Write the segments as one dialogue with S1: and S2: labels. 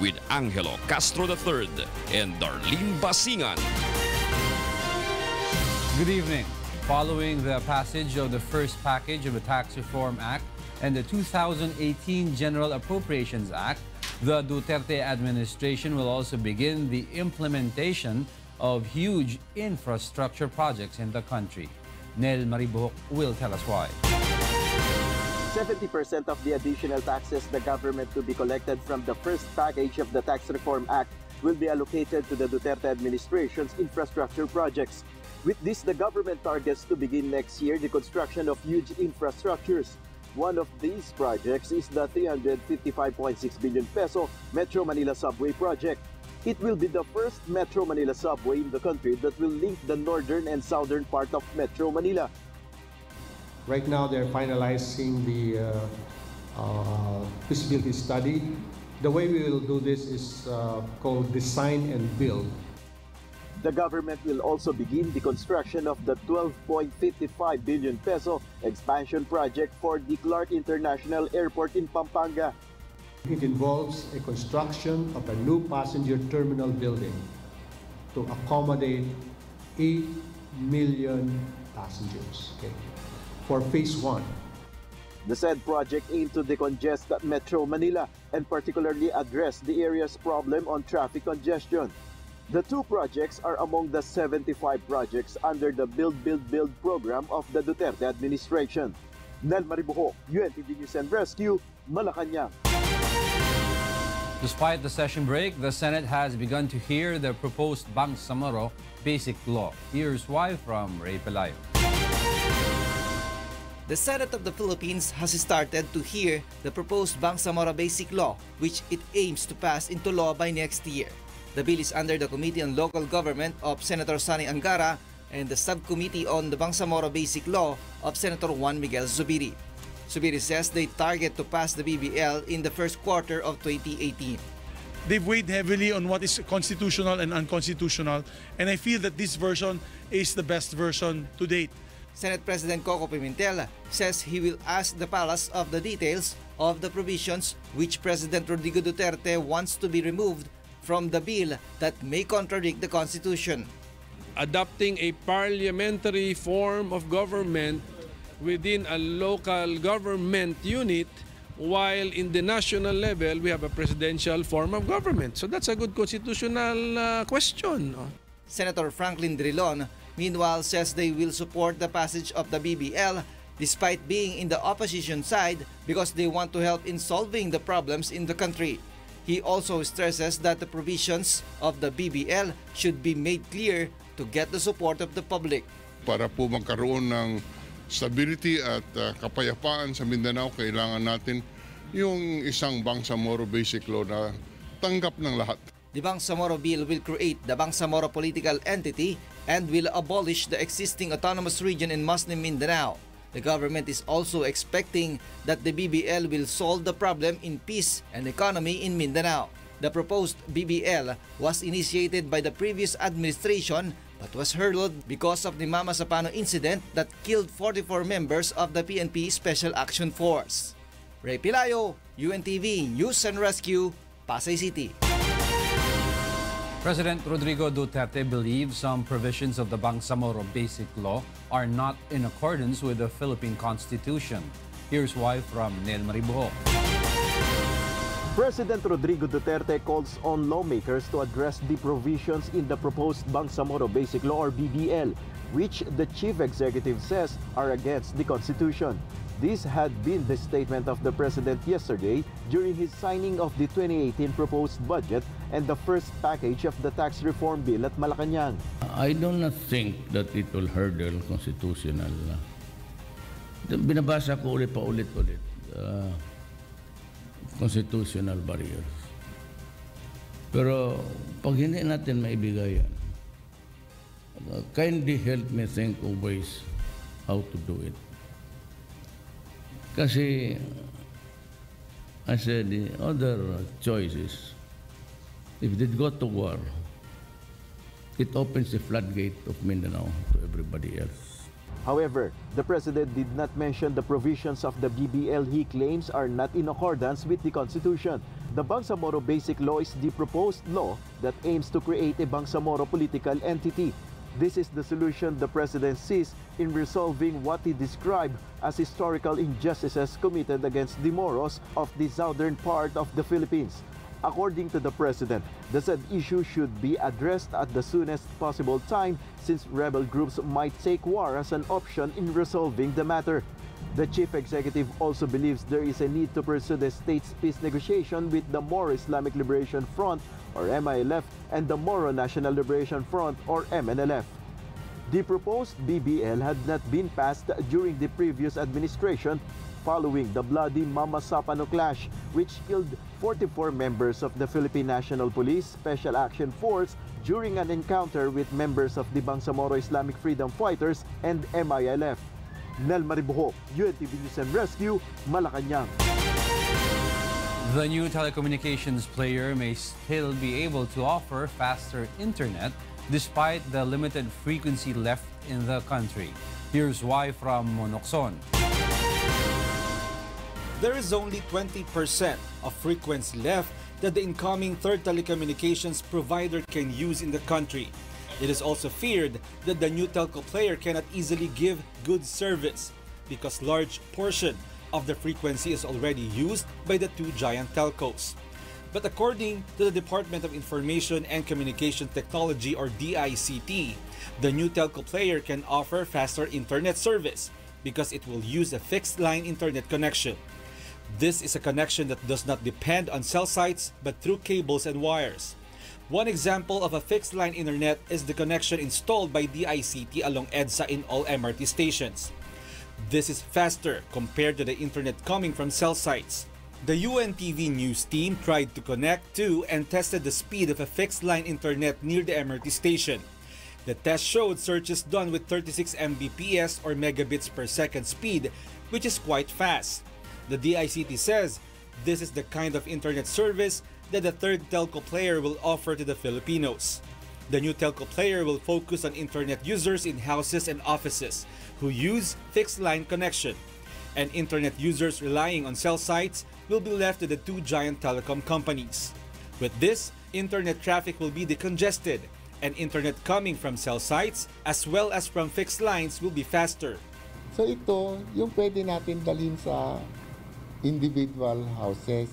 S1: with Angelo Castro III and Darlene Basingan.
S2: Good evening. Following the passage of the first package of the Tax Reform Act and the 2018 General Appropriations Act, the Duterte administration will also begin the implementation of huge infrastructure projects in the country. Nel Maribuhok will tell us why.
S3: 70% of the additional taxes the government to be collected from the first package of the Tax Reform Act will be allocated to the Duterte administration's infrastructure projects. With this, the government targets to begin next year the construction of huge infrastructures. One of these projects is the 355.6 billion peso Metro Manila Subway project. It will be the first Metro Manila subway in the country that will link the northern and southern part of Metro Manila.
S4: Right now, they're finalizing the feasibility study. The way we will do this is called design and build.
S3: The government will also begin the construction of the 12.55 billion peso expansion project for the Clark International Airport in Pampanga.
S4: It involves a construction of a new passenger terminal building to accommodate 8 million passengers, for phase 1.
S3: The said project aimed to decongest Metro Manila and particularly address the area's problem on traffic congestion. The two projects are among the 75 projects under the Build, Build, Build program of the Duterte administration. Nel Maribuhok, UNTV News and Rescue, Malacanang.
S2: Despite the session break, the Senate has begun to hear the proposed Bangsamoro Basic Law. Here's why from Ray Pelayo.
S5: The Senate of the Philippines has started to hear the proposed Bangsamoro Basic Law, which it aims to pass into law by next year. The bill is under the Committee on Local Government of Senator Sonny Angara and the Subcommittee on the Bangsamoro Basic Law of Senator Juan Miguel Zubiri. Zubiri says they target to pass the BBL in the first quarter of 2018.
S6: They've weighed heavily on what is constitutional and unconstitutional, and I feel that this version is the best version to date.
S5: Senate President Coco Pimentel says he will ask the palace of the details of the provisions which President Rodrigo Duterte wants to be removed from the bill that may contradict the Constitution.
S7: Adopting a parliamentary form of government within a local government unit, while in the national level we have a presidential form of government. So that's a good constitutional question.
S5: Senator Franklin Drilon, meanwhile, says they will support the passage of the BBL despite being in the opposition side because they want to help in solving the problems in the country. He also stresses that the provisions of the BBL should be made clear to get the support of the public.
S8: Para po magkaroon ng stability at kapayapaan sa Mindanao, kailangan natin yung isang Bangsamoro Basic Law na tanggap ng lahat.
S5: The Bangsamoro Bill will create the Bangsamoro political entity and will abolish the existing autonomous region in Muslim Mindanao. The government is also expecting that the BBL will solve the problem in peace and economy in Mindanao. The proposed BBL was initiated by the previous administration but was hurled because of the Mama Sapano incident that killed 44 members of the PNP Special Action Force. Ray Pelayo, UNTV News and Rescue, Pasay City.
S2: President Rodrigo Duterte believes some provisions of the Bangsamoro Basic Law are not in accordance with the Philippine Constitution. Here's why from Nel Maribuhok.
S3: President Rodrigo Duterte calls on lawmakers to address the provisions in the proposed Bangsamoro Basic Law or BBL, which the chief executive says are against the Constitution. This had been the statement of the President yesterday during his signing of the 2018 proposed budget and the first package of the tax reform bill at Malacanang.
S9: I do not think that it will hurdle constitutional. Binabasa ko ulit constitutional barriers. Pero pag hindi natin maibigay yan, kindly help me think of ways how to do it. Kasi, I said, the other choices, if they go to war, it opens the floodgate of Mindanao to everybody else.
S3: However, the President did not mention the provisions of the BBL he claims are not in accordance with the Constitution. The Bangsamoro Basic Law is the proposed law that aims to create a Bangsamoro political entity. This is the solution the President sees in resolving what he described as historical injustices committed against the Moros of the southern part of the Philippines. According to the President, the said issue should be addressed at the soonest possible time since rebel groups might take war as an option in resolving the matter. The Chief Executive also believes there is a need to pursue the state's peace negotiation with the Moro Islamic Liberation Front or MILF and the Moro National Liberation Front or MNLF. The proposed BBL had not been passed during the previous administration following the bloody Mama Sapano clash, which killed 44 members of the Philippine National Police Special Action Force during an encounter with members of the Bangsamoro Islamic Freedom Fighters and MILF. Nel Maribuho, UNTV News and Rescue, Malacanang.
S2: The new telecommunications player may still be able to offer faster internet despite the limited frequency left in the country. Here's why from Monokson.
S10: There is only 20% of frequency left that the incoming third telecommunications provider can use in the country. It is also feared that the new telco player cannot easily give good service because large portion of the frequency is already used by the two giant telcos. But according to the Department of Information and Communication Technology or DICT, the new telco player can offer faster internet service because it will use a fixed line internet connection. This is a connection that does not depend on cell sites but through cables and wires. One example of a fixed-line internet is the connection installed by DICT along EDSA in all MRT stations. This is faster compared to the internet coming from cell sites. The UNTV news team tried to connect to and tested the speed of a fixed-line internet near the MRT station. The test showed searches done with 36 Mbps or megabits per second speed, which is quite fast. The DICT says this is the kind of internet service that the third telco player will offer to the Filipinos. The new telco player will focus on internet users in houses and offices who use fixed-line connection, and internet users relying on cell sites will be left to the two giant telecom companies. With this, internet traffic will be decongested, and internet coming from cell sites as well as from fixed lines will be faster.
S11: So ito, yung pwede natin dalhin sa individual houses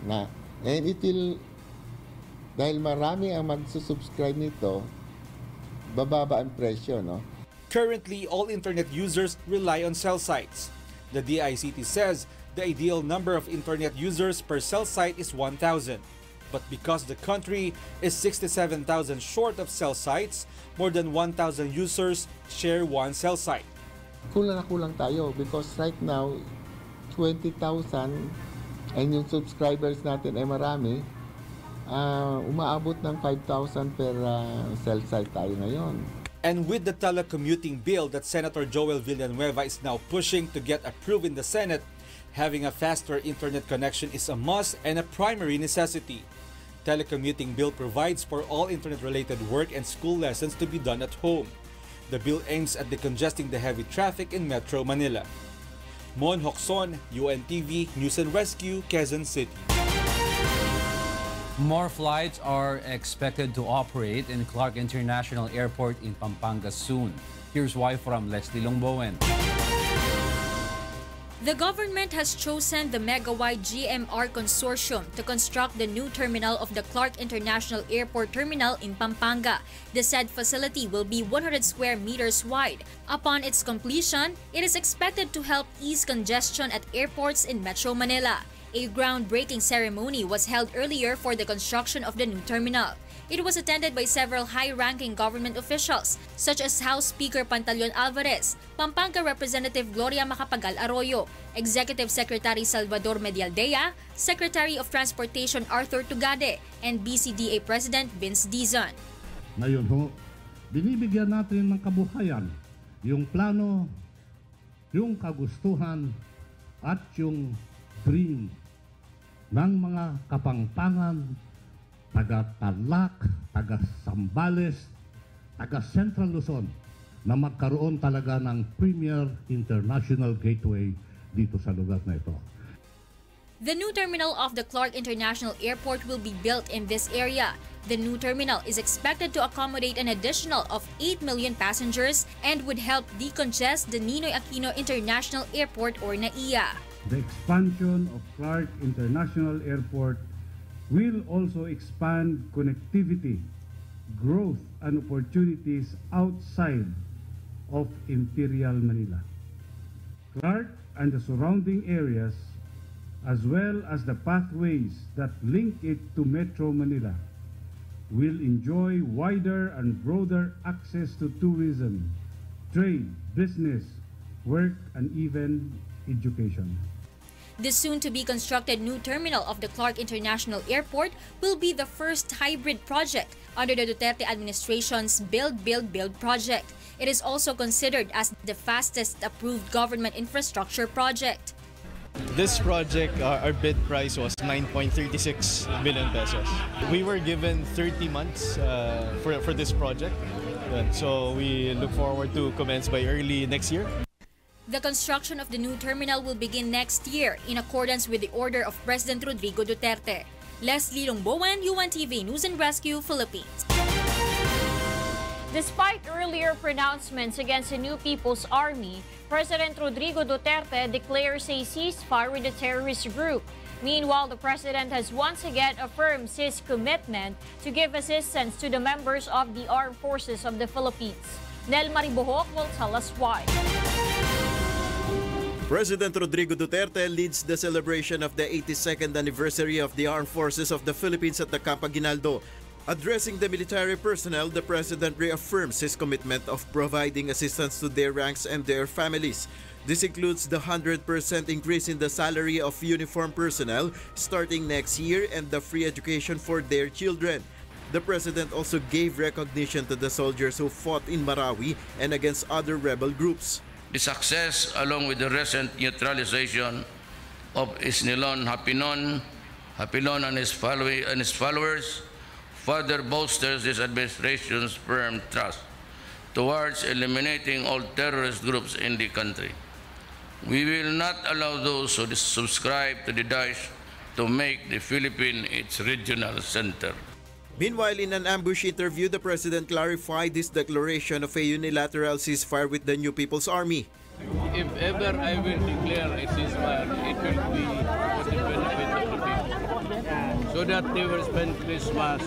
S11: na. And it will, dahil marami ang magsusubscribe nito, bababa ang presyo, no?
S10: Currently, all internet users rely on cell sites. The DICT says the ideal number of internet users per cell site is 1,000. But because the country is 67,000 short of cell sites, more than 1,000 users share one cell site.
S11: Kulang na kulang tayo because right now, 20,000 and yung subscribers natin ay marami, umaabot ng 5,000 per cell site tayo ngayon.
S10: And with the telecommuting bill that Senator Joel Villanueva is now pushing to get approved in the Senate, having a faster internet connection is a must and a primary necessity. Telecommuting bill provides for all internet-related work and school lessons to be done at home. The bill aims at decongesting the heavy traffic in Metro Manila. Mon Hokson, UNTV News and Rescue, Quezon City.
S2: More flights are expected to operate in Clark International Airport in Pampanga soon. Here's why from Leslie Longbowen.
S12: The government has chosen the mega-wide GMR Consortium to construct the new terminal of the Clark International Airport Terminal in Pampanga. The said facility will be 100 square meters wide. Upon its completion, it is expected to help ease congestion at airports in Metro Manila. A groundbreaking ceremony was held earlier for the construction of the new terminal. It was attended by several high-ranking government officials, such as House Speaker Pantaleon Alvarez, Pampanga Representative Gloria Macapagal Arroyo, Executive Secretary Salvador Medialdea, Secretary of Transportation Arthur Tugade, and BCDA President Vince Dizon.
S13: Ngayon ho, binibigyan natin ng kabuhayan yung plano, yung kagustuhan, at yung dream ng mga kapangpangan, taga-Tarlac, taga-Sambales, taga-Central Luzon na magkaroon talaga ng premier international gateway dito sa lugar na ito.
S12: The new terminal of the Clark International Airport will be built in this area. The new terminal is expected to accommodate an additional of 8 million passengers and would help decongest the Ninoy Aquino International Airport or NAIA.
S13: The expansion of Clark International Airport will also expand connectivity, growth, and opportunities outside of Imperial Manila. Clark and the surrounding areas, as well as the pathways that link it to Metro Manila, will enjoy wider and broader access to tourism, trade, business, work, and even education.
S12: The soon-to-be-constructed new terminal of the Clark International Airport will be the first hybrid project under the Duterte administration's Build, Build, Build project. It is also considered as the fastest approved government infrastructure project.
S14: This project, our bid price was 9.36 billion pesos. We were given 30 months for this project. So we look forward to commence by early next year.
S12: The construction of the new terminal will begin next year in accordance with the order of President Rodrigo Duterte. Leslie Longbowen, UNTV News and Rescue, Philippines.
S15: Despite earlier pronouncements against the new People's Army, President Rodrigo Duterte declares a ceasefire with the terrorist group. Meanwhile, the president has once again affirmed his commitment to give assistance to the members of the armed forces of the Philippines. Nel Maribohok will tell us why.
S16: President Rodrigo Duterte leads the celebration of the 82nd anniversary of the Armed Forces of the Philippines at the Camp Aguinaldo. Addressing the military personnel, the president reaffirms his commitment of providing assistance to their ranks and their families. This includes the 100% increase in the salary of uniformed personnel starting next year and the free education for their children. The president also gave recognition to the soldiers who fought in Marawi and against other rebel groups.
S17: The success, along with the recent neutralization of Isnilon Hapinon and his followers, further bolsters this administration's firm trust towards eliminating all terrorist groups in the country. We will not allow those who subscribe to the Daesh to make the Philippines its regional center.
S16: Meanwhile, in an ambush interview, the president clarified his declaration of a unilateral ceasefire with the New People's Army.
S9: If ever I will declare a ceasefire, it will be for the benefit of the people, so that they will spend Christmas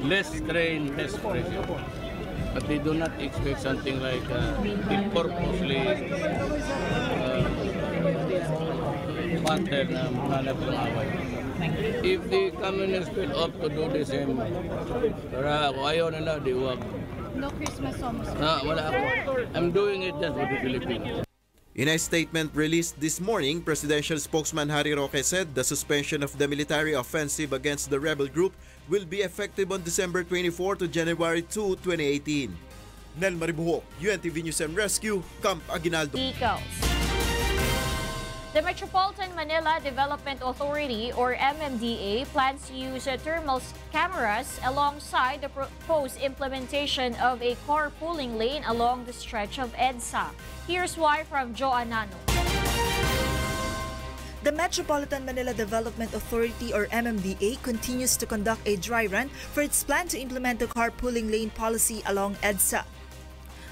S9: less strain, less pressure. But they do not expect something like purposely battle na mananap ng away. If the communists will opt to do the same, para kung ayaw nila, di wag.
S15: No Christmas songs.
S9: Wala ako. I'm doing it just for the Philippines.
S16: In a statement released this morning, Presidential spokesman Harry Roque said the suspension of the military offensive against the rebel group will be effective on December 24 to January 2, 2018. Nel Maribuhok, UNTV News and Rescue, Camp Aguinaldo.
S15: The Metropolitan Manila Development Authority, or MMDA, plans to use thermal cameras alongside the proposed implementation of a carpooling lane along the stretch of EDSA. Here's why from Joanano.
S18: The Metropolitan Manila Development Authority, or MMDA, continues to conduct a dry run for its plan to implement the carpooling lane policy along EDSA.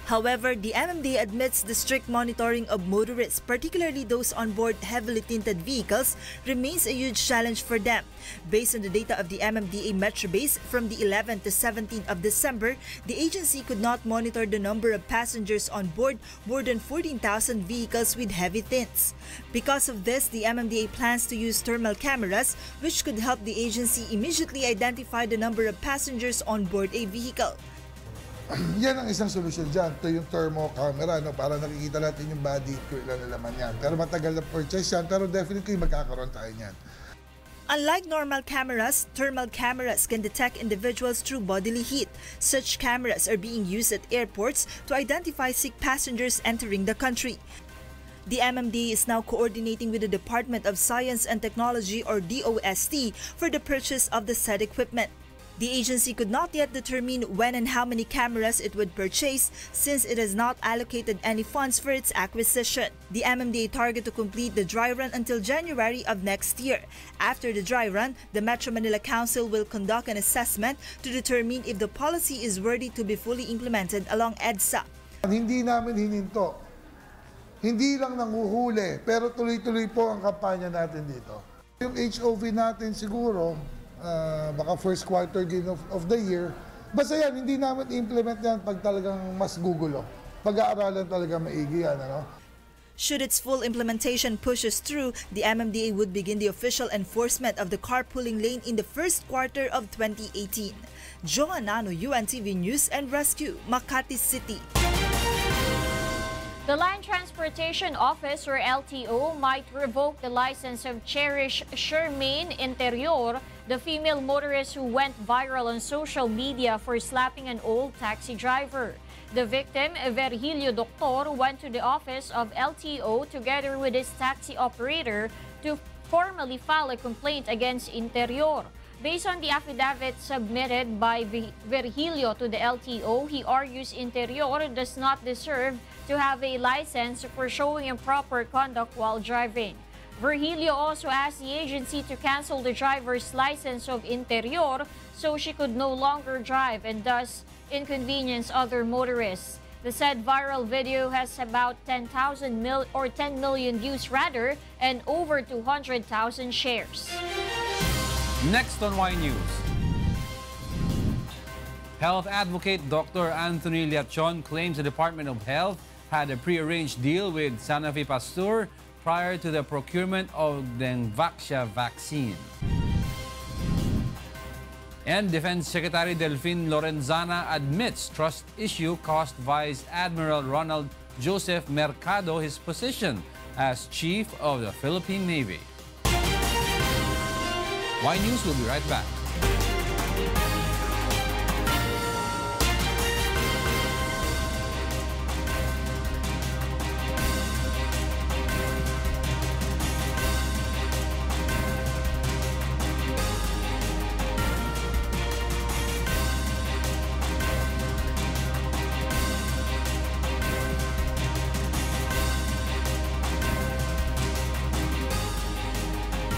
S18: However, the MMDA admits the strict monitoring of motorists, particularly those on board heavily tinted vehicles, remains a huge challenge for them. Based on the data of the MMDA Metro Base, from the 11th to 17th of December, the agency could not monitor the number of passengers on board more than 14,000 vehicles with heavy tints. Because of this, the MMDA plans to use thermal cameras, which could help the agency immediately identify the number of passengers on board a vehicle.
S19: Yan ang isang solusyon dyan. Ito yung thermo camera, no? Para nakikita natin yung body kung ilan na laman yan. Pero matagal na purchase yan, pero definitely magkakaroon tayo yan.
S18: Unlike normal cameras, thermal cameras can detect individuals through bodily heat. Such cameras are being used at airports to identify sick passengers entering the country. The MMDA is now coordinating with the Department of Science and Technology, or DOST, for the purchase of the said equipment. The agency could not yet determine when and how many cameras it would purchase since it has not allocated any funds for its acquisition. The MMDA target to complete the dry run until January of next year. After the dry run, the Metro Manila Council will conduct an assessment to determine if the policy is worthy to be fully implemented along EDSA.
S19: Hindi namin hininto. Hindi lang nanguhuli, pero tuloy-tuloy po ang kampanya natin dito. Yung HOV natin siguro, baka first quarter din of the year. Basta yan, hindi namin implement yan pag talagang mas gugulo. Pag-aaralan talaga maigi yan, ano?
S18: Should its full implementation pushes through, the MMDA would begin the official enforcement of the carpooling lane in the first quarter of 2018. Joanano, UNTV News and Rescue, Makati City.
S15: The Land Transportation Office, or LTO, might revoke the license of Cherish Shermaine Interior, the female motorist who went viral on social media for slapping an old taxi driver. The victim, Virgilio Doctor, went to the office of LTO together with his taxi operator to formally file a complaint against Interior. Based on the affidavit submitted by Virgilio to the LTO, he argues Interior does not deserve to have a license for showing improper conduct while driving. Virgilio also asked the agency to cancel the driver's license of Interior so she could no longer drive and thus inconvenience other motorists. The said viral video has about 10 million views and over 200,000 shares.
S2: Next on Y News. Health advocate Dr. Anthony Leachon claims the Department of Health had a prearranged deal with Sanofi Pasteur prior to the procurement of Dengvaxia vaccine. And Defense Secretary Delfin Lorenzana admits trust issue cost Vice Admiral Ronald Joseph Mercado his position as Chief of the Philippine Navy. Y News will be right back.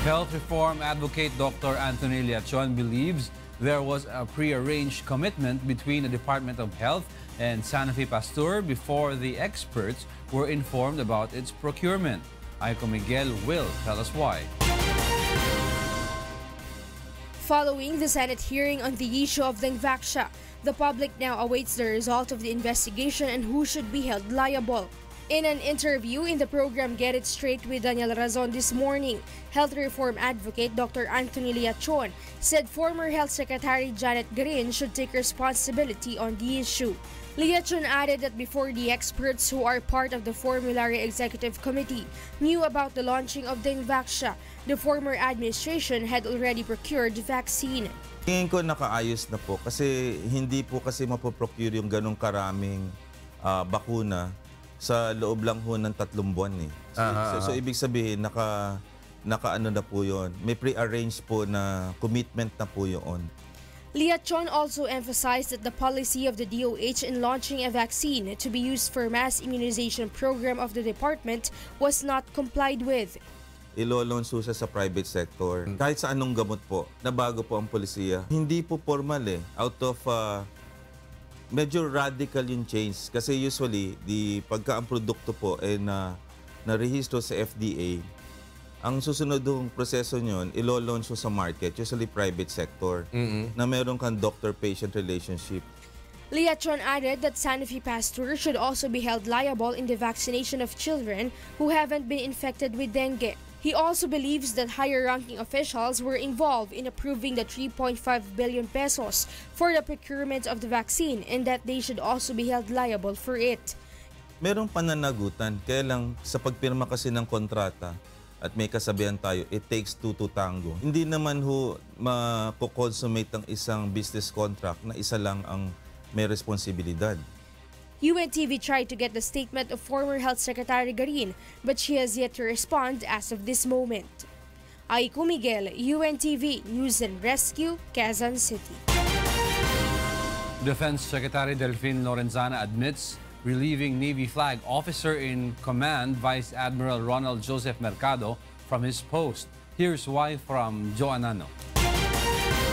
S2: Health reform advocate Dr. Anthony Leachon believes there was a prearranged commitment between the Department of Health and Sanofi Pasteur before the experts were informed about its procurement. Aiko Miguel will tell us why.
S20: Following the Senate hearing on the issue of Dengvaxia, the public now awaits the result of the investigation and who should be held liable. In an interview in the program Get It Straight with Daniel Razon this morning, health reform advocate Dr. Anthony Leachon said former Health Secretary Janet Garin should take responsibility on the issue. Leachon added that before the experts who are part of the Formulary Executive Committee knew about the launching of Dengvaxia, the former administration had already procured vaccine.
S21: Tingin ko nakaayos na po kasi hindi po kasi mapoprocure yung ganong karaming bakuna sa loob lang ho ng 3 buwan eh. So ibig sabihin naka-ano na po yun. May pre-arranged po na commitment na po yun.
S20: Leachon also emphasized that the policy of the DOH in launching a vaccine to be used for mass immunization program of the department was not complied with.
S21: Ilolonso siya sa private sector. Kahit sa anong gamot po, nabago po ang polisiya. Hindi po formal eh. Out of medyo radical yung change kasi usually pagka ang produkto po ay na-rehistro sa FDA, ang susunod ng proseso nyon, ilo-launch sa market, usually private sector, na meron kang doctor-patient relationship.
S20: Leachon added that Sanofi Pasteur should also be held liable in the vaccination of children who haven't been infected with dengue. He also believes that higher-ranking officials were involved in approving the 3.5 billion pesos for the procurement of the vaccine and that they should also be held liable for it.
S21: Merong pananagutan, kaya lang sa pagpirma kasi ng kontrata at may kasabihan tayo, it takes two to tango. Hindi naman mapoconsummate ang isang business contract na isa lang ang may responsibilidad.
S20: UNTV tried to get the statement of former Health Secretary Garin, but she has yet to respond as of this moment. Aiko Miguel, UNTV News and Rescue, Quezon City.
S2: Defense Secretary Delfin Lorenzana admits relieving Navy Flag Officer in Command Vice Admiral Ronald Joseph Mercado from his post. Here's why from Joe Anano.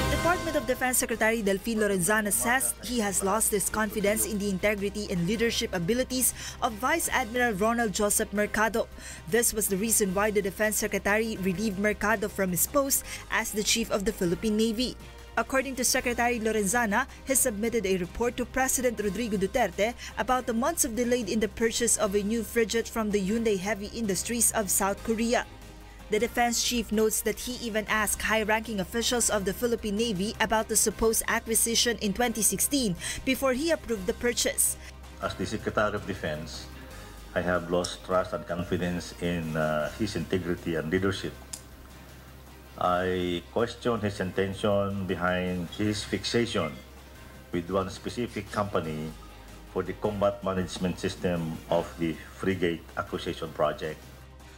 S18: Department of Defense Secretary Delfin Lorenzana says he has lost his confidence in the integrity and leadership abilities of Vice Admiral Ronald Joseph Mercado. This was the reason why the Defense Secretary relieved Mercado from his post as the Chief of the Philippine Navy. According to Secretary Lorenzana, he submitted a report to President Rodrigo Duterte about the months of delay in the purchase of a new frigate from the Hyundai Heavy Industries of South Korea. The defense chief notes that he even asked high-ranking officials of the Philippine Navy about the supposed acquisition in 2016 before he approved the purchase.
S1: As the Secretary of Defense, I have lost trust and confidence in his integrity and leadership. I question his intention behind his fixation with one specific company for the combat management system of the frigate acquisition project.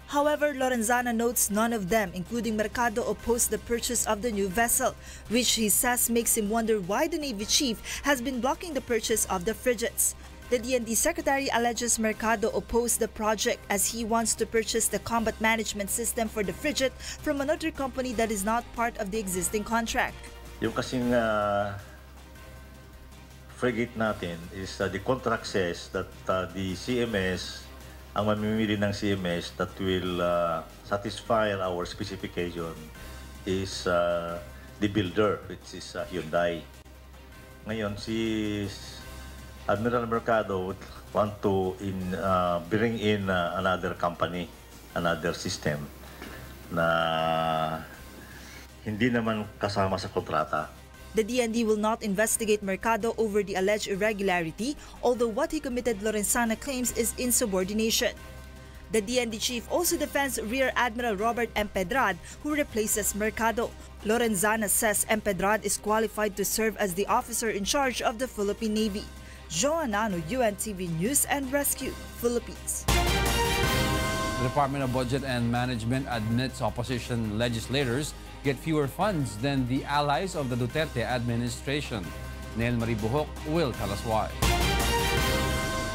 S18: However, Lorenzana notes none of them, including Mercado, opposed the purchase of the new vessel, which he says makes him wonder why the Navy chief has been blocking the purchase of the frigates. The DND Secretary alleges Mercado opposed the project as he wants to purchase the combat management system for the frigate from another company that is not part of the existing contract.
S1: Yung kasing frigate natin is the contract says that the CMS, ang mamimili ng CMS that will satisfy our specification is the builder, which is Hyundai. Ngayon, si Admiral Mercado would want to bring in another company, another system na hindi naman kasama sa kontrata.
S18: The DND will not investigate Mercado over the alleged irregularity, although what he committed, Lorenzana claims, is insubordination. The DND chief also defends Rear Admiral Robert M. Pedrad, who replaces Mercado. Lorenzana says M. Pedrad is qualified to serve as the officer in charge of the Philippine Navy. Joanano, UNTV News and Rescue, Philippines.
S2: The Department of Budget and Management admits opposition legislators get fewer funds than the allies of the Duterte administration. Nel Marie Buhok will tell us why.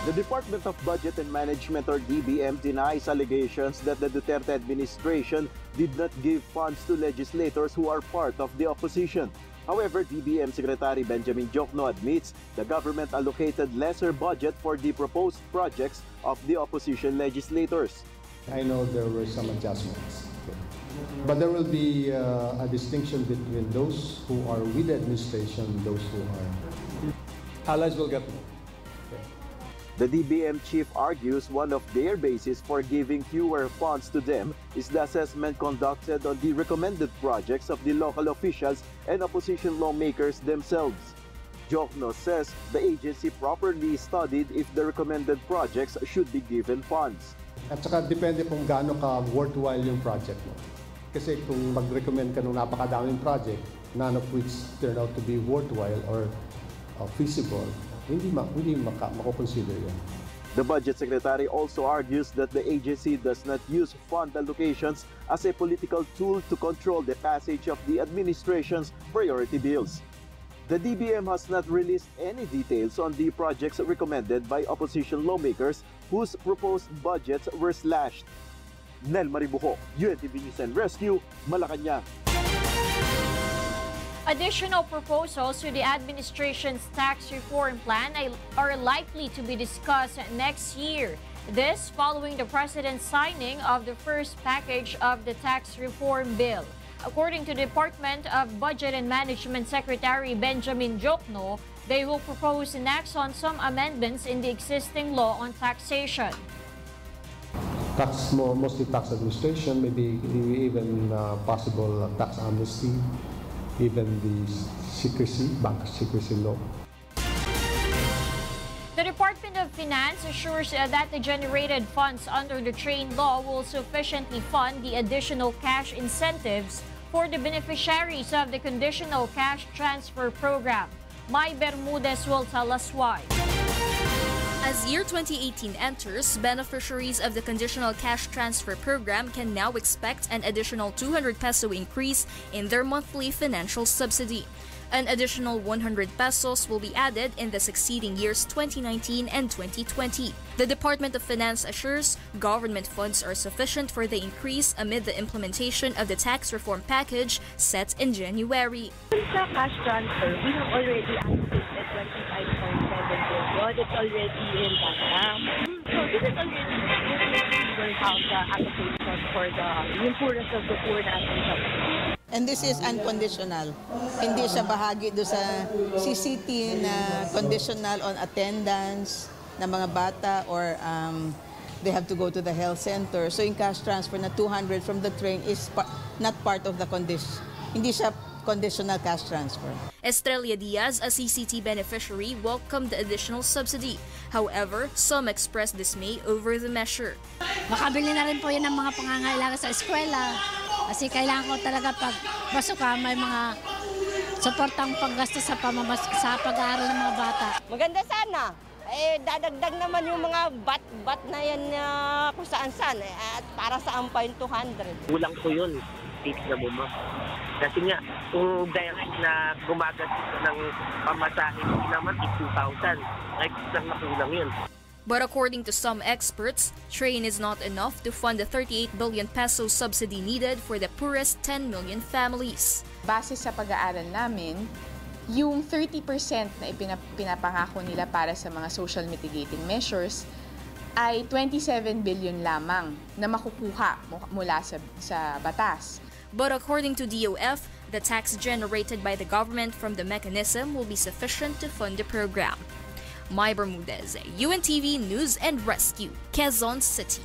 S3: The Department of Budget and Management, or DBM, denies allegations that the Duterte administration did not give funds to legislators who are part of the opposition. However, DBM Secretary Benjamin Jokno admits the government allocated lesser budget for the proposed projects of the opposition legislators.
S4: I know there were some adjustments, but there will be a distinction between those who are with the administration and those who are. Allies will get more.
S3: The DBM chief argues one of their bases for giving fewer funds to them is the assessment conducted on the recommended projects of the local officials and opposition lawmakers themselves. Jokno says the agency properly studied if the recommended projects should be given funds.
S4: At saka depende kung gaano ka worthwhile yung project mo. Kasi kung mag-recommend ka ng napakadaming project, none of which turn out to be worthwhile or feasible, hindi mako-consider yan.
S3: The Budget Secretary also argues that the agency does not use fund allocations as a political tool to control the passage of the administration's priority bills. The DBM has not released any details on the projects recommended by opposition lawmakers whose proposed budgets were slashed. Nel Maribuho, UNTV News and Rescue, Malacanang.
S15: Additional proposals to the administration's tax reform plan are likely to be discussed next year. This following the president's signing of the first package of the tax reform bill. According to the Department of Budget and Management Secretary Benjamin Jokno, they will propose next on some amendments in the existing law on taxation.
S4: Mostly tax administration, maybe even possible tax amnesty, even the bank secrecy law.
S15: The Department of Finance assures that the generated funds under the train law will sufficiently fund the additional cash incentives for the beneficiaries of the Conditional Cash Transfer Program. Mai Bermudez will tell us why.
S12: As year 2018 enters, beneficiaries of the Conditional Cash Transfer Program can now expect an additional 200 peso increase in their monthly financial subsidy. An additional 100 pesos will be added in the succeeding years 2019 and 2020. The Department of Finance assures government funds are sufficient for the increase amid the implementation of the tax reform package set in January.
S6: Sa cash transfer, we have already allocated 25.7 billion. It's already in Bangsamoro. So this is already how the application for yung poorest of the poor natin.
S22: And this is unconditional. Hindi siya bahagi do sa CCT na conditional on attendance ng mga bata or they have to go to the health center. So yung cash transfer na 200 from the train is not part of the condition. Hindi siya conditional cash transfer.
S12: Estrella Diaz, a CCT beneficiary, welcomed the additional subsidy. However, some expressed dismay over the measure.
S23: Makabili na rin po yun ng mga pangangailangan sa eskwela. Kasi kailangan ko talaga pag basuka may mga suportang panggastos sa pag-aaral ng mga bata.
S24: Maganda sana. Dadagdag naman yung mga bat na yan kung saan-saan. At para saan pa yung 200?
S25: Kulang ko yun. Tips na mo. Kasi nga, kung direct na gumagastos ng pamasahe naman, 2,000. Like, nakulang yun.
S12: But according to some experts, train is not enough to fund the 38 billion peso subsidy needed for the poorest 10 million families.
S26: Base sa pag-aaral namin, yung 30% na pinapangako nila para sa mga social mitigating measures ay 27 billion lamang na makukuha mula sa batas.
S12: But according to DOF, the tax generated by the government from the mechanism will be sufficient to fund the program. Mai Bermudez, UNTV News and Rescue, Quezon City.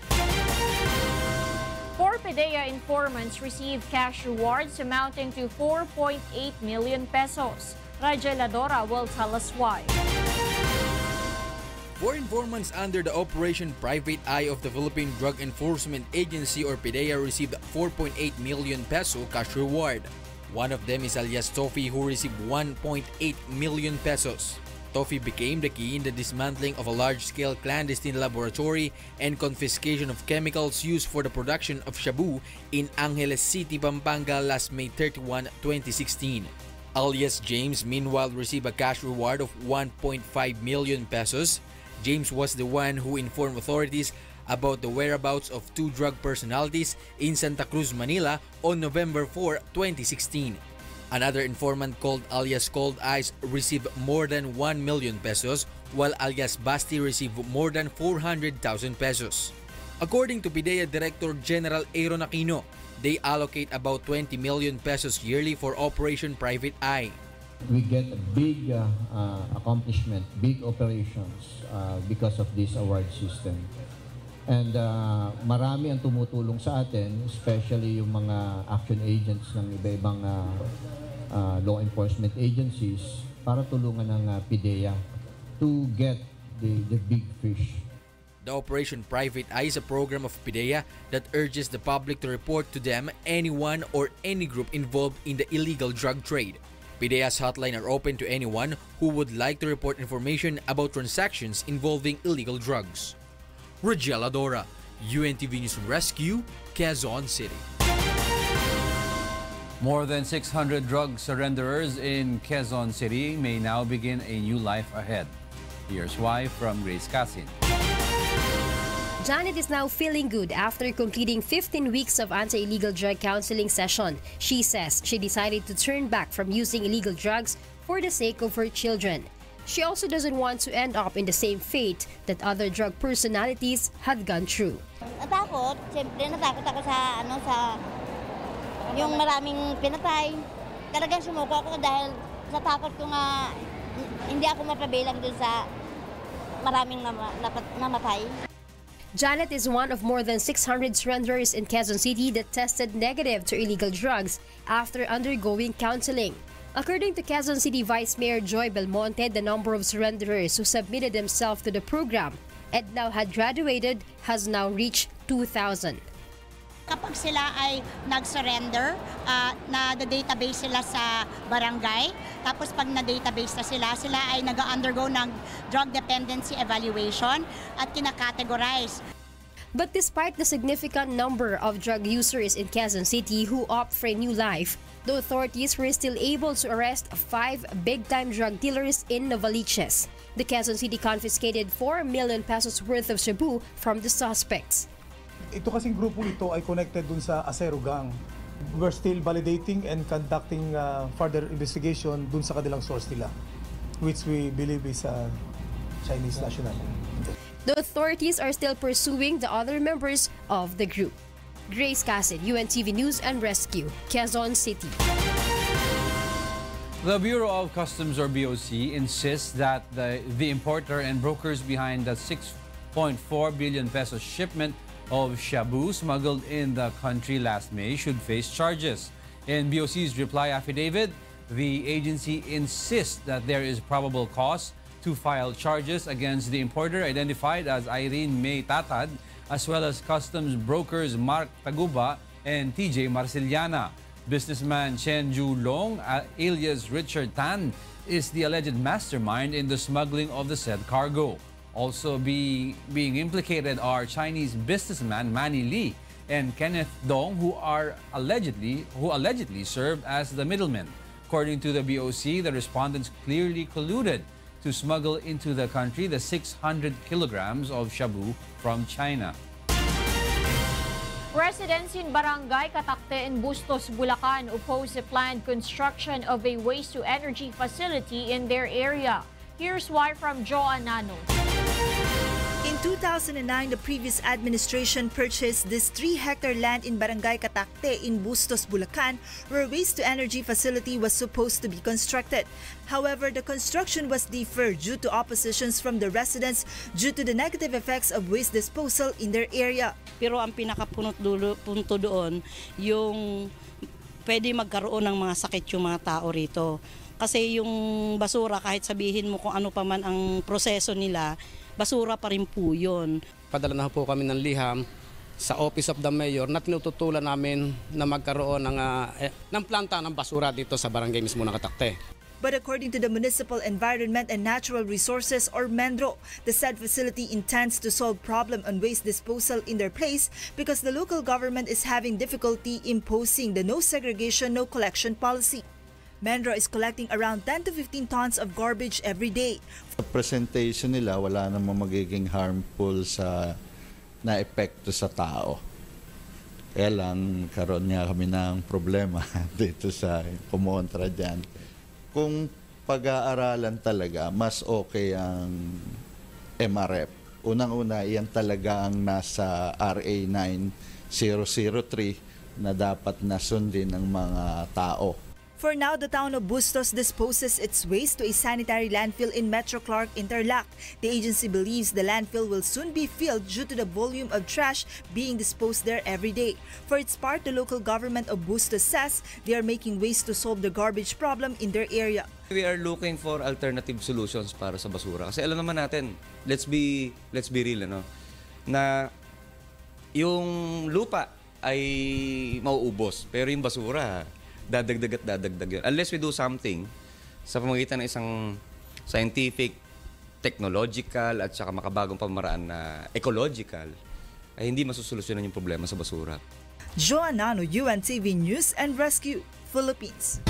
S15: 4 PDEA informants received cash rewards amounting to 4.8 million pesos. Raja Ladora will tell us why.
S27: 4 informants under the Operation Private Eye of the Philippine Drug Enforcement Agency or PDEA received 4.8 million peso cash reward. One of them is alias Tofi, who received 1.8 million pesos. Tofi became the key in the dismantling of a large-scale clandestine laboratory and confiscation of chemicals used for the production of shabu in Angeles City, Pampanga last May 31, 2016. Alias James meanwhile received a cash reward of 1.5 million pesos. James was the one who informed authorities about the whereabouts of 2 drug personalities in Santa Cruz, Manila on November 4, 2016. Another informant called alias Cold Eyes received more than 1 million pesos while alias Basti received more than 400,000 pesos. According to PDEA Director General Aaron Aquino, they allocate about 20 million pesos yearly for Operation Private Eye.
S28: We get a big accomplishment, big operations because of this award system. And marami ang tumutulong sa atin, especially yung mga action agents ng iba-ibang law enforcement agencies para tulungan ng PDEA to get the big fish.
S27: The Operation Private Eye is a program of PDEA that urges the public to report to them anyone or any group involved in the illegal drug trade. PDEA's hotline are open to anyone who would like to report information about transactions involving illegal drugs. Rogel Adora, UNTV News and Rescue, Quezon City.
S2: More than 600 drug surrenderers in Quezon City may now begin a new life ahead. Here's why from Grace Casin.
S29: Janet is now feeling good after completing 15 weeks of anti-illegal drug counseling session. She says she decided to turn back from using illegal drugs for the sake of her children. She also doesn't want to end up in the same fate that other drug personalities had gone through.
S30: Natakot, siyempre natakot ako sa yung maraming pinatay. Talagang sumuko ako dahil sa takot ko nga hindi ako mapabilang dun sa maraming namatay.
S29: Janet is one of more than 600 surrenderers in Quezon City that tested negative to illegal drugs after undergoing counseling. According to Quezon City Vice Mayor Joy Belmonte, the number of surrenderers who submitted themselves to the program and now had graduated has now reached 2,000.
S31: Kapag sila ay nag-surrender, na-database sila sa barangay. Tapos pag na-database na sila ay nag-undergo ng drug dependency evaluation at kinakategorize.
S29: But despite the significant number of drug users in Quezon City who opt for a new life, the authorities were still able to arrest 5 big-time drug dealers in Novaliches. The Quezon City confiscated 4 million pesos worth of shabu from the suspects.
S5: Ito kasing grupo ito ay connected dun sa Acero Gang. We're still validating and conducting further investigation dun sa kanilang source nila, which we believe is Chinese national.
S29: The authorities are still pursuing the other members of the group. Grace Casid, UNTV News and Rescue, Quezon City.
S2: The Bureau of Customs, or BOC, insists that the importer and brokers behind the 6.4 billion peso shipment of shabu smuggled in the country last May should face charges. In BOC's reply affidavit, the agency insists that there is probable cause to file charges against the importer identified as Irene May Tatad, as well as customs brokers Mark Taguba and TJ Marciliana. Businessman Chen Long, alias Richard Tan, is the alleged mastermind in the smuggling of the said cargo. Also being implicated are Chinese businessman Manny Lee and Kenneth Dong, who allegedly served as the middlemen. According to the BOC, the respondents clearly colluded to smuggle into the country the 600 kilograms of shabu from China.
S15: Residents in Barangay Katakte in Bustos, Bulacan oppose the planned construction of a waste-to-energy facility in their area. Here's why from Joan Nano.
S18: In 2009, the previous administration purchased this 3-hectare land in Barangay Katakte in Bustos, Bulacan, where a waste-to-energy facility was supposed to be constructed. However, the construction was deferred due to oppositions from the residents due to the negative effects of waste disposal in their area.
S7: Pero ang punto doon, yung pwede magkaroon ng mga sakit yung mga tao rito. Kasi yung basura, kahit sabihin mo kung ano pa man ang proseso nila, basura pa rin po yun.
S8: Padala na po kami ng liham sa Office of the Mayor na tinututulan namin na magkaroon ng planta ng basura dito sa barangay mismo ng Katakte.
S18: But according to the Municipal Environment and Natural Resources, or MENRO, the said facility intends to solve problem on waste disposal in their place because the local government is having difficulty imposing the no segregation, no collection policy. MENRO is collecting around 10 to 15 tons of garbage every day.
S9: Sa presentation nila, wala namang magiging harmful na epekto sa tao. Kaya lang, karoon nga kami ng problema dito sa kumontra dyan. Kung pag-aaralan talaga, mas okay ang MRF. Unang-una, iyan talaga ang nasa RA 9003 na dapat nasundin ng mga tao.
S18: For now, the town of Bustos disposes its waste to a sanitary landfill in Metro Clark, Interlac. The agency believes the landfill will soon be filled due to the volume of trash being disposed there every day. For its part, the local government of Bustos says they are making ways to solve the garbage problem in their area.
S10: We are looking for alternative solutions para sa basura. Kasi alam naman natin, let's be real, ano? Na yung lupa ay mauubos, pero yung basura dadagdag at dadagdag yun. Unless we do something sa pamamagitan ng isang scientific, technological, at saka makabagong pamaraan na ecological, ay hindi masusolusyonan yung problema sa basura.
S18: Joan Nano, UNTV News and Rescue, Philippines.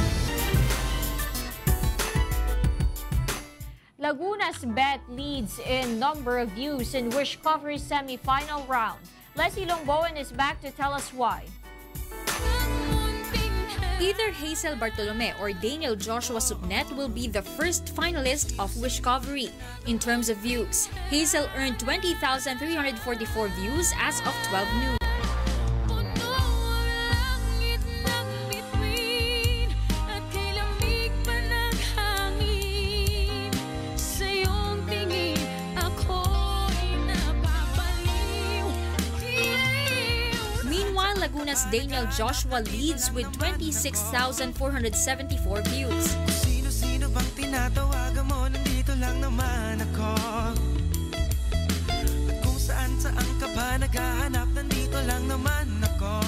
S15: Laguna's bet leads in number of views in Wish Cover's semi-final round. Leslie Longbowen is back to tell us why.
S12: Either Hazel Bartolome or Daniel Joshua Subnet will be the first finalist of Wishcovery. In terms of views, Hazel earned 20,344 views as of 12 noon. Laguna's Daniel Joshua leads with 26,474 views.
S11: Sino-sino bang tinatawagan mo? Nandito lang naman ako. At kung saan-saan ka pa naghahanap, nandito lang naman ako.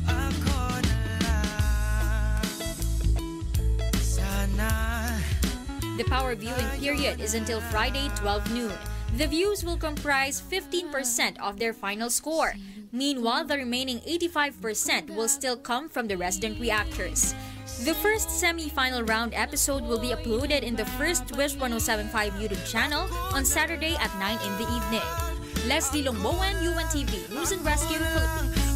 S11: Ako na lang. Sana.
S12: The power viewing period is until Friday, 12 noon. The views will comprise 15% of their final score. Meanwhile, the remaining 85% will still come from the resident reactors. The first semi-final round episode will be uploaded in the first Wish 1075 YouTube channel on Saturday at 9 in the evening. Leslie Longbowen, UNTV, News and Rescue, Philippines.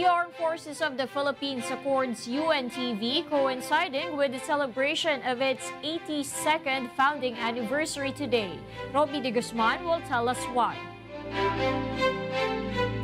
S15: The Armed Forces of the Philippines accords UNTV coinciding with the celebration of its 82nd founding anniversary today. Roby de Guzman will tell us why.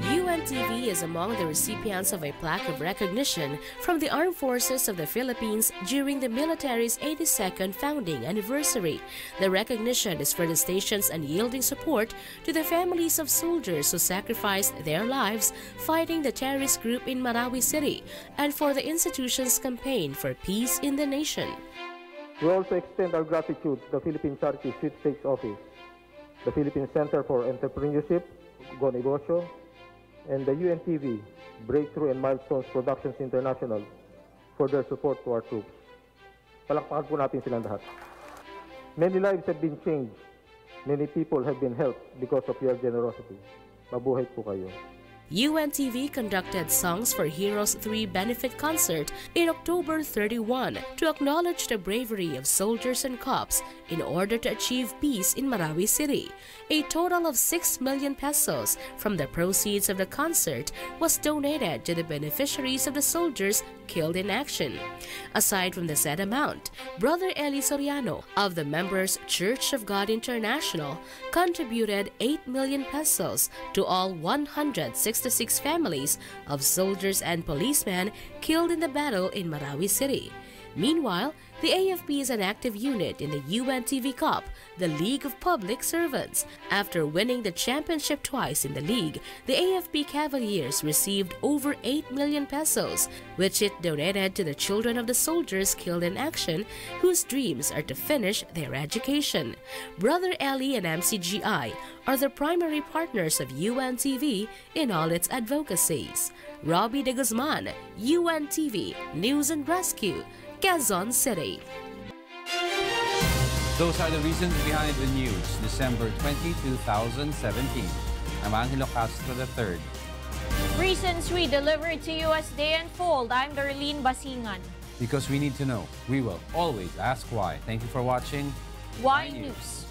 S1: UNTV is among the recipients of a plaque of recognition from the Armed Forces of the Philippines during the military's 82nd founding anniversary. The recognition is for the station's unyielding support to the families of soldiers who sacrificed their lives fighting the terrorist group in Marawi City and for the institution's campaign for peace in the nation.
S3: We also extend our gratitude to the Philippine Charity Sweepstakes Office, the Philippine Center for Entrepreneurship, Go Negosyo, and the UNTV, Breakthrough and Milestones Productions International for their support to our troops. Palakpakan po natin silang lahat. Many lives have been changed. Many people have been helped because of your generosity. Mabuhay po kayo.
S1: UNTV conducted Songs for Heroes 3 benefit concert in October 31 to acknowledge the bravery of soldiers and cops in order to achieve peace in Marawi City. A total of 6 million pesos from the proceeds of the concert was donated to the beneficiaries of the soldiers killed in action. Aside from the said amount, Brother Eli Soriano of the members Church of God International contributed 8 million pesos to all 166 families of soldiers and policemen killed in the battle in Marawi City. Meanwhile, the AFP is an active unit in the UNTV Cup, the League of Public Servants. After winning the championship twice in the league, the AFP Cavaliers received over 8 million pesos, which it donated to the children of the soldiers killed in action, whose dreams are to finish their education. Brother Eli and MCGI are the primary partners of UNTV in all its advocacies. Roby de Guzman, UNTV, News and Rescue, Quezon City.
S2: Those are the reasons behind the news, December 20, 2017. I'm Angelo Castro III.
S15: Reasons we delivered to you as they unfold. I'm Darlene Basingan.
S2: Because we need to know, we will always ask why. Thank you for watching
S15: Why News.